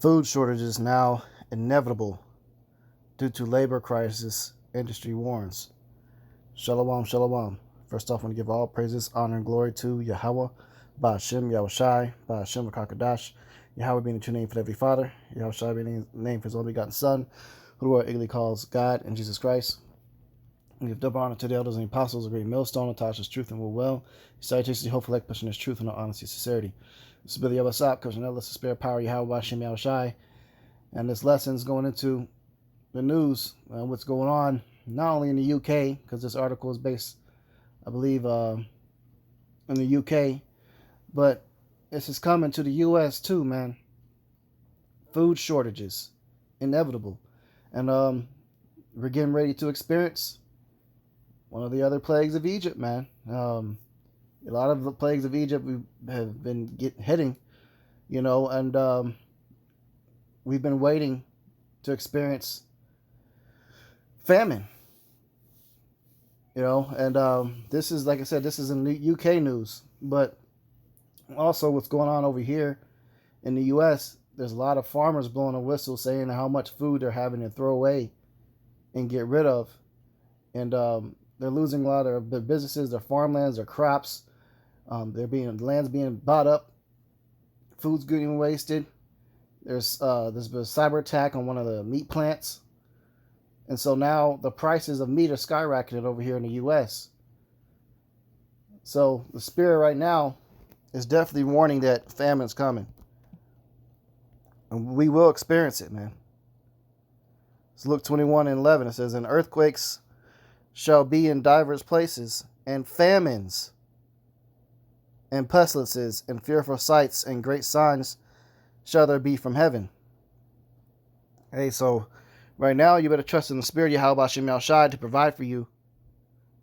Food shortages now inevitable due to labor crisis, industry warns. Shalom, shalom. First off, I want to give all praises, honor, and glory to Yahweh, Ba'ashem, Yahushai, Ba'ashem, Kakadash, Yahweh being the true name for every father, Yahushai being the name for his only begotten son, who our Igli calls God and Jesus Christ. We give double honor to the elders and apostles, a great millstone, Natasha's truth and will well. Salutations to hopeful pushing his truth and no honesty and sincerity. This is Billy Yabasap, Coach Nellis, the spirit power, Yahweh, Ba'ashem, Yahushai. And this lesson is going into the news, what's going on, not only in the UK, because this article is based, I believe, in the UK, but this is coming to the US too, man. Food shortages, inevitable. And we're getting ready to experience one of the other plagues of Egypt, man. A lot of the plagues of Egypt we have been hitting, and we've been waiting to experience famine, and this is, like I said, this is in the UK news, but also what's going on over here in the US. There's a lot of farmers blowing a whistle saying how much food they're having to throw away and get rid of, and they're losing a lot of their businesses, their farmlands, their crops. Land's being bought up, food's getting wasted. There's been a cyber attack on one of the meat plants. And so now the prices of meat are skyrocketed over here in the U.S. So the spirit right now is definitely warning that famine's coming. And we will experience it, man. It's Luke 21:11. It says, "And earthquakes shall be in divers places, and famines, and pestilences, and fearful sights, and great signs shall there be from heaven." Hey, so right now, you better trust in the Spirit, Yahweh Shem Yahushai, to provide for you.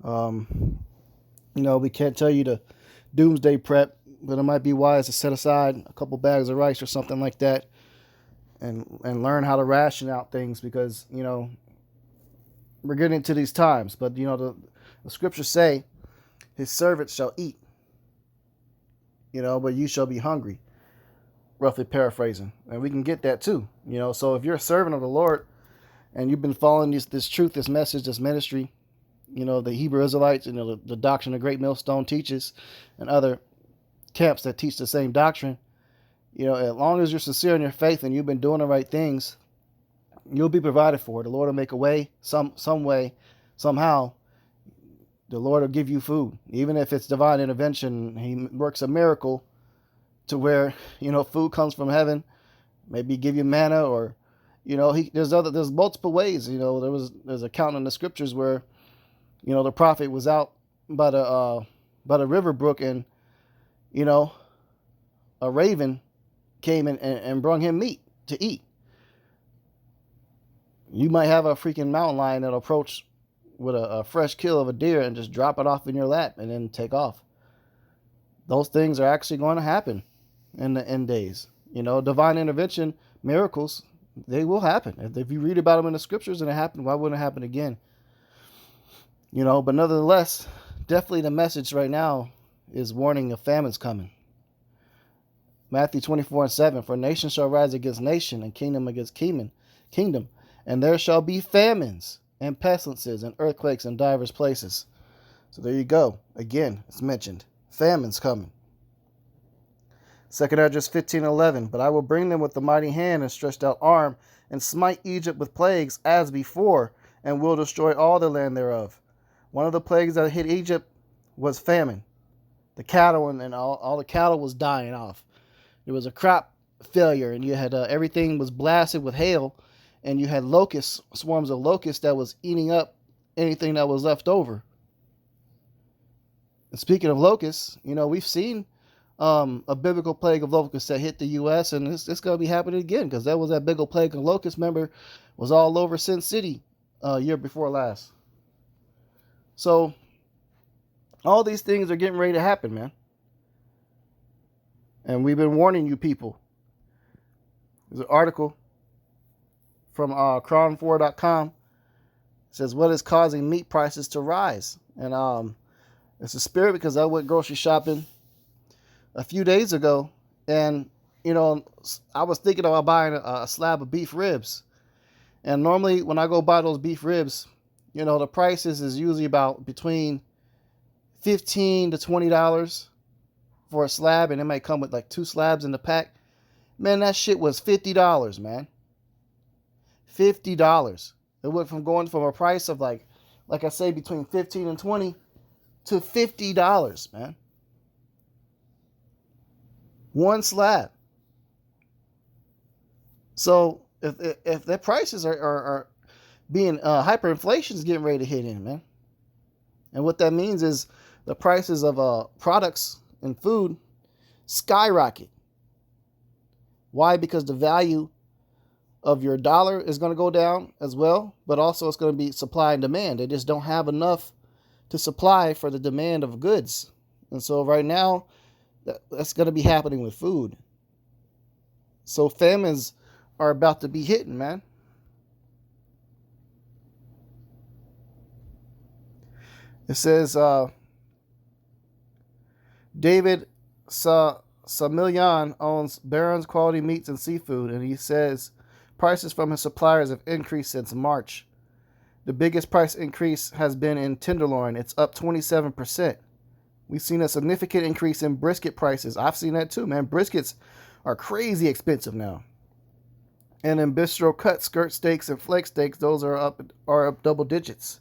We can't tell you to doomsday prep, but it might be wise to set aside a couple bags of rice or something like that, and learn how to ration out things, because we're getting into these times. But the scriptures say, "His servants shall eat, but you shall be hungry." Roughly paraphrasing, and we can get that too. So if you're a servant of the Lord, and you've been following this truth, this message, this ministry, the Hebrew Israelites, the doctrine of Great Millstone teaches, and other camps that teach the same doctrine, as long as you're sincere in your faith and you've been doing the right things, you'll be provided for. The Lord will make a way, some way, somehow. The Lord will give you food, even if it's divine intervention. He works a miracle to where food comes from heaven, maybe give you manna, or there's multiple ways. There's a count in the scriptures where the prophet was out by the river brook, and a raven came and brought him meat to eat. You might have a freaking mountain lion that'll approach with a fresh kill of a deer and just drop it off in your lap and then take off. Those things are actually going to happen in the end days. Divine intervention, miracles, they will happen. If you read about them in the scriptures and it happened, why wouldn't it happen again? But nonetheless, definitely the message right now is warning of famine's coming. Matthew 24:7, "For nation shall rise against nation, and kingdom against kingdom, and there shall be famines, and pestilences, and earthquakes in divers places." So there you go. Again, it's mentioned. Famine's coming. 2 Esdras 15:11, "But I will bring them with a mighty hand and stretched out arm, and smite Egypt with plagues as before, and will destroy all the land thereof." One of the plagues that hit Egypt was famine. The cattle and all the cattle was dying off. There was a crop failure, and you had everything was blasted with hail, and you had swarms of locusts that was eating up anything that was left over. And speaking of locusts, we've seen a biblical plague of locusts that hit the U.S., and it's going to be happening again, because that was that biblical plague of locusts, remember, was all over Sin City year before last. So all these things are getting ready to happen, man. And we've been warning you people. There's an article from cron4.com. It says, "What is causing meat prices to rise?" And it's a spirit, because I went grocery shopping a few days ago, and I was thinking about buying a slab of beef ribs. And normally when I go buy those beef ribs, the prices is usually about between $15 to $20 for a slab, and it might come with like 2 slabs in the pack. Man, that shit was $50, man. $50. It went from going from a price of like I say, between 15 and 20 to $50, man. One slab. So if their prices are being hyperinflation is getting ready to hit in, man. And what that means is the prices of products and food skyrocket. Why? Because the value of your dollar is going to go down as well, but also it's going to be supply and demand. They just don't have enough to supply for the demand of goods. And so right now, that's going to be happening with food. So famines are about to be hitting, man. It says David Samilyan owns Barron's Quality Meats and Seafood, and he says prices from his suppliers have increased since March. The biggest price increase has been in tenderloin. It's up 27%. We've seen a significant increase in brisket prices. I've seen that too, man. Briskets are crazy expensive now. And in bistro cut skirt steaks and flake steaks, those are up double digits.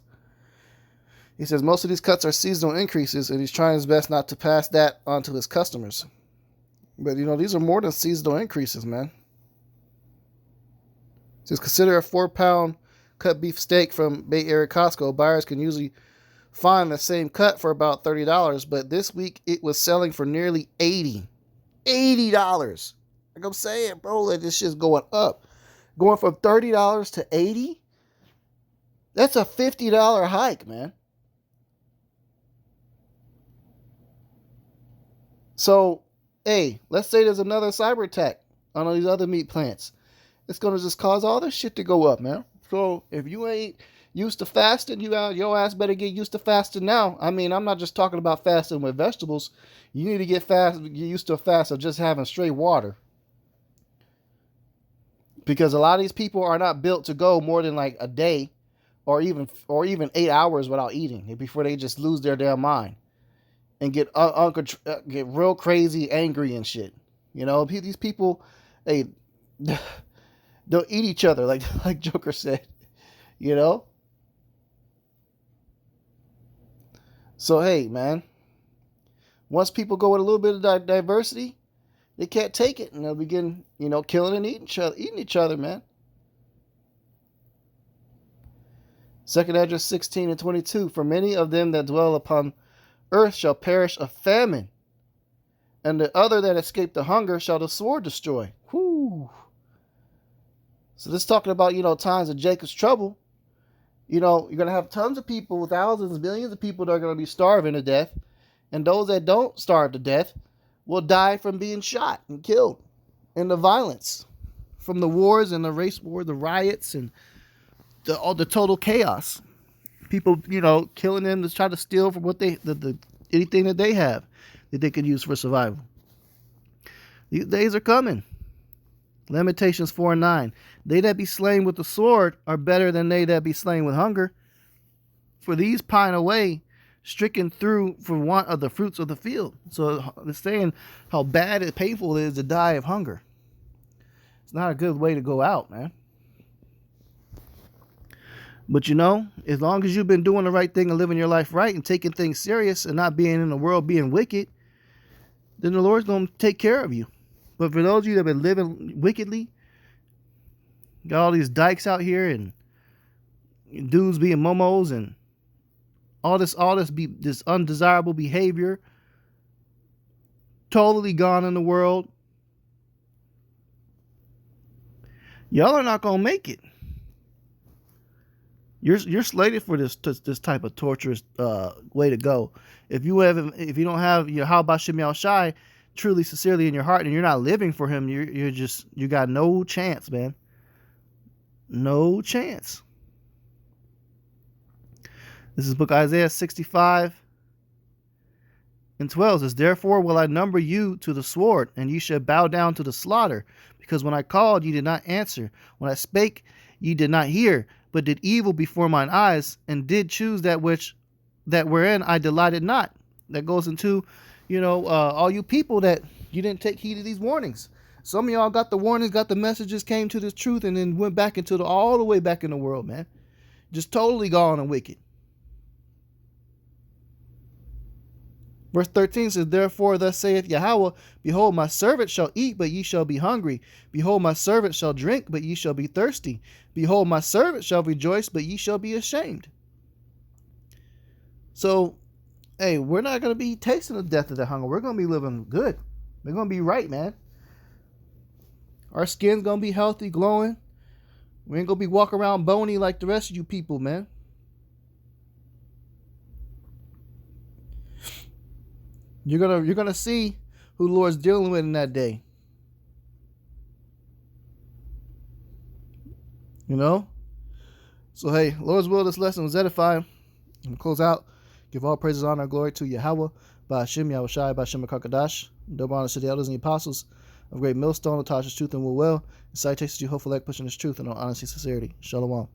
He says most of these cuts are seasonal increases, and he's trying his best not to pass that on to his customers. But, these are more than seasonal increases, man. He says consider a 4-pound cut beef steak from Bay Area Costco. Buyers can usually find the same cut for about $30, but this week it was selling for nearly $80. Like I'm saying, bro, like this shit's going up. Going from $30 to $80? That's a $50 hike, man. So, hey, let's say there's another cyber attack on all these other meat plants. It's going to just cause all this shit to go up, man. So, if you ain't used to fasting, your ass better get used to fasting now. I mean, I'm not just talking about fasting with vegetables. You need to get used to a fast of just having straight water. Because a lot of these people are not built to go more than like a day or even 8 hours without eating before they just lose their damn mind and get real crazy, angry and shit. These people, they'll eat each other like Joker said. So hey, man, once people go with a little bit of diversity, they can't take it, and they'll begin, killing and eating each other, man. 2nd Address 16 and 22. For many of them that dwell upon earth shall perish of famine, and the other that escape the hunger shall the sword destroy. Whoo. So this is talking about, times of Jacob's trouble. You're going to have tons of people, thousands, millions of people that are going to be starving to death, and those that don't starve to death will die from being shot and killed in the violence from the wars and the race war, the riots, and all the total chaos. People, killing them to try to steal from what anything that they have that they could use for survival. These days are coming. Lamentations 4:9. They that be slain with the sword are better than they that be slain with hunger. For these pine away, stricken through for want of the fruits of the field. So it's saying how bad and painful it is to die of hunger. It's not a good way to go out, man. But as long as you've been doing the right thing and living your life right and taking things serious and not being in the world being wicked, then the Lord's going to take care of you. But for those of you that have been living wickedly, got all these dykes out here and dudes being momos and all this undesirable behavior totally gone in the world, y'all are not gonna make it. You're slated for this type of torturous way to go. If you don't have your how about Shem Shai truly sincerely in your heart and you're not living for him, you got no chance, man. No chance. This is book Isaiah 65 And 12 says, therefore will I number you to the sword, and ye shall bow down to the slaughter. Because when I called, ye did not answer. When I spake, ye did not hear, but did evil before mine eyes, and did choose that wherein I delighted not. That goes into, all you people that you didn't take heed of these warnings. Some of y'all got the warnings, got the messages, came to this truth, and then went back into all the way back in the world, man. Just totally gone and wicked. Verse 13 says, therefore thus saith Yahweh, behold, my servant shall eat, but ye shall be hungry. Behold, my servant shall drink, but ye shall be thirsty. Behold, my servant shall rejoice, but ye shall be ashamed. So, hey, we're not going to be tasting the death of the hunger. We're going to be living good. We're going to be right, man. Our skin's going to be healthy, glowing. We ain't going to be walking around bony like the rest of you people, man. You're gonna see who the Lord's dealing with in that day. So hey, Lord's will, this lesson was edifying. I'm gonna close out. Give all praises, honor, and glory to Yahweh, by Hashem, Yahweh Shai, by Hashem HaKadosh. Double honor to the elders and the apostles of great millstone, Latasha's truth and will well. And salutations to you, hopeful like pushing this truth in all honesty and sincerity. Shalom.